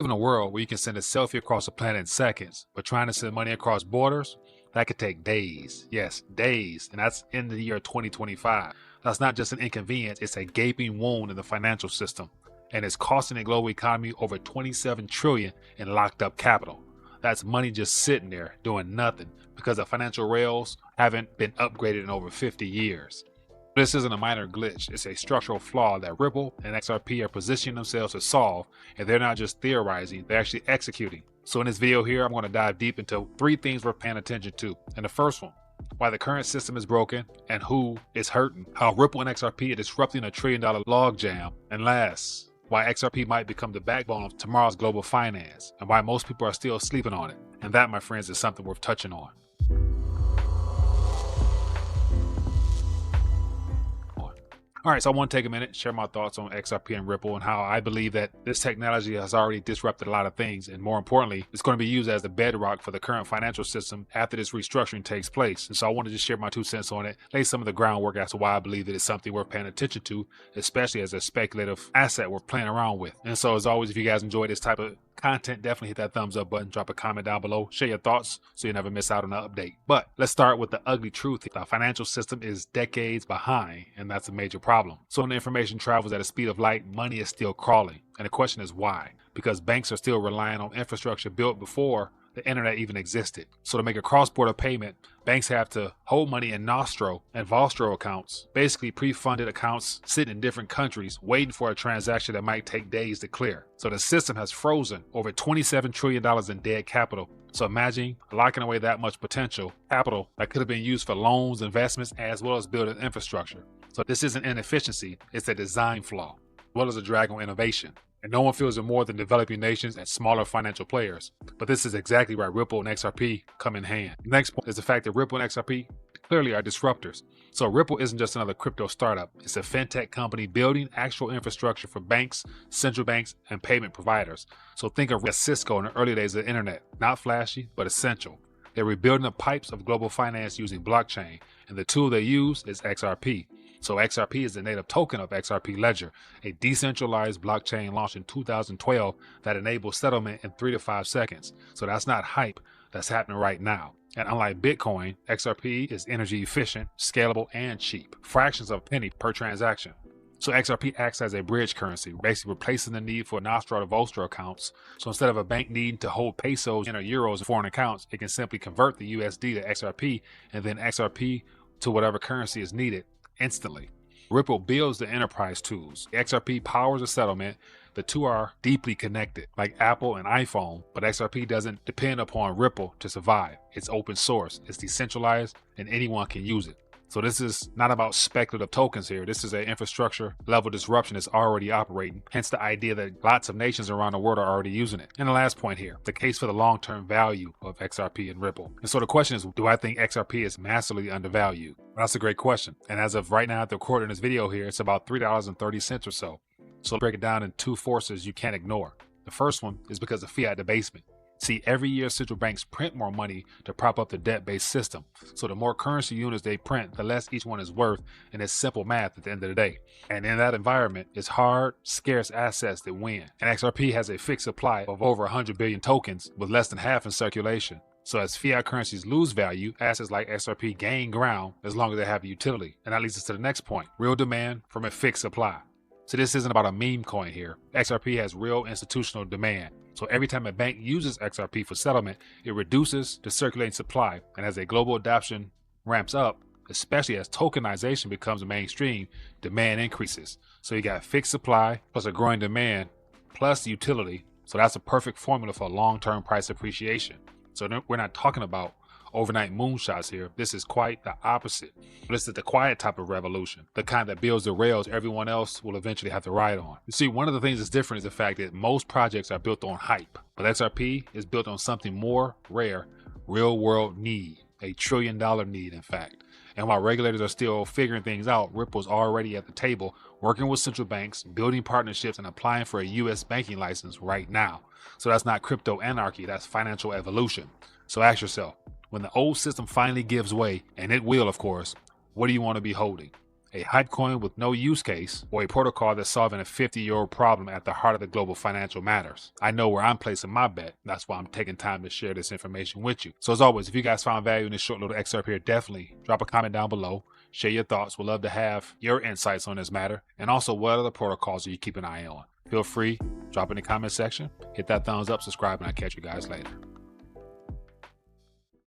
In a world where you can send a selfie across the planet in seconds, but trying to send money across borders, that could take days. Yes, days. And that's in the year 2025. That's not just an inconvenience, it's a gaping wound in the financial system. And it's costing the global economy over 27 trillion in locked up capital. That's money just sitting there doing nothing because the financial rails haven't been upgraded in over 50 years. This isn't a minor glitch, it's a structural flaw that Ripple and XRP are positioning themselves to solve, and they're not just theorizing, they're actually executing. So in this video here, I'm going to dive deep into 3 things we're paying attention to. And the first one, why the current system is broken and who is hurting, how Ripple and XRP are disrupting $1 trillion logjam, and last, why XRP might become the backbone of tomorrow's global finance, and why most people are still sleeping on it. And that, my friends, is something worth touching on. All right, so I want to take a minute, share my thoughts on XRP and Ripple and how I believe that this technology has already disrupted a lot of things. And more importantly, it's going to be used as the bedrock for the current financial system after this restructuring takes place. And so I want to just share my 2 cents on it, lay some of the groundwork as to why I believe that it's something worth paying attention to, especially as a speculative asset we're playing around with. And so as always, if you guys enjoy this type of content, definitely hit that thumbs up button, drop a comment down below, share your thoughts so you never miss out on an update. But let's start with the ugly truth. The financial system is decades behind, and that's a major problem. So when the information travels at the speed of light, money is still crawling. And the question is why? Because banks are still relying on infrastructure built before the internet even existed. So to make a cross-border payment, banks have to hold money in Nostro and Vostro accounts, basically pre-funded accounts sitting in different countries, waiting for a transaction that might take days to clear. So the system has frozen over $27 trillion in dead capital. So imagine locking away that much potential capital that could have been used for loans, investments, as well as building infrastructure. So this isn't inefficiency, it's a design flaw, as well as a drag on innovation. And no one feels it more than developing nations and smaller financial players. But this is exactly where Ripple and XRP come in hand. The next point is the fact that Ripple and XRP clearly are disruptors. So Ripple isn't just another crypto startup. It's a fintech company building actual infrastructure for banks, central banks, and payment providers. So think of Cisco in the early days of the internet. Not flashy, but essential. They're rebuilding the pipes of global finance using blockchain, and the tool they use is XRP. So XRP is the native token of XRP Ledger, a decentralized blockchain launched in 2012 that enables settlement in 3 to 5 seconds. So that's not hype, that's happening right now. And unlike Bitcoin, XRP is energy efficient, scalable, and cheap, fractions of a penny per transaction. So XRP acts as a bridge currency, basically replacing the need for Nostro to Vostro accounts. So instead of a bank needing to hold pesos and euros in foreign accounts, it can simply convert the USD to XRP and then XRP to whatever currency is needed instantly. Ripple builds the enterprise tools. XRP powers the settlement. The two are deeply connected, like Apple and iPhone, but XRP doesn't depend upon Ripple to survive. It's open source, it's decentralized, and anyone can use it. So this is not about speculative tokens here. This is an infrastructure level disruption that's already operating. Hence the idea that lots of nations around the world are already using it. And the last point here, the case for the long-term value of XRP and Ripple. And so the question is, do I think XRP is massively undervalued? Well, that's a great question. And as of right now, at the recording this video here, it's about $3.30 or so. So let's break it down in 2 forces you can't ignore. The first one is because of fiat debasement. See, every year central banks print more money to prop up the debt-based system. So the more currency units they print, the less each one is worth, and it's simple math at the end of the day. And in that environment, it's hard, scarce assets that win. And XRP has a fixed supply of over 100 billion tokens with less than half in circulation. So as fiat currencies lose value, assets like XRP gain ground as long as they have utility. And that leads us to the next point, real demand from a fixed supply. So this isn't about a meme coin here. XRP has real institutional demand. So every time a bank uses XRP for settlement, it reduces the circulating supply. And as a global adoption ramps up, especially as tokenization becomes mainstream, demand increases. So you got fixed supply plus a growing demand plus utility. So that's a perfect formula for long-term price appreciation. So we're not talking about overnight moonshots here. This is quite the opposite. This is the quiet type of revolution, the kind that builds the rails everyone else will eventually have to ride on. You see, one of the things that's different is the fact that most projects are built on hype, but XRP is built on something more rare, real world need, $1 trillion need in fact. And while regulators are still figuring things out, Ripple's already at the table working with central banks, building partnerships, and applying for a US banking license right now. So that's not crypto anarchy, that's financial evolution. So ask yourself, when the old system finally gives way, and it will of course, what do you want to be holding? a hype coin with no use case, or a protocol that's solving a 50-year-old problem at the heart of the global financial matters. I know where I'm placing my bet. That's why I'm taking time to share this information with you. So as always, if you guys found value in this short little excerpt here, definitely drop a comment down below. Share your thoughts. We'd love to have your insights on this matter. And also, what other protocols are you keeping an eye on? Feel free, drop in the comment section, hit that thumbs up, subscribe, and I'll catch you guys later.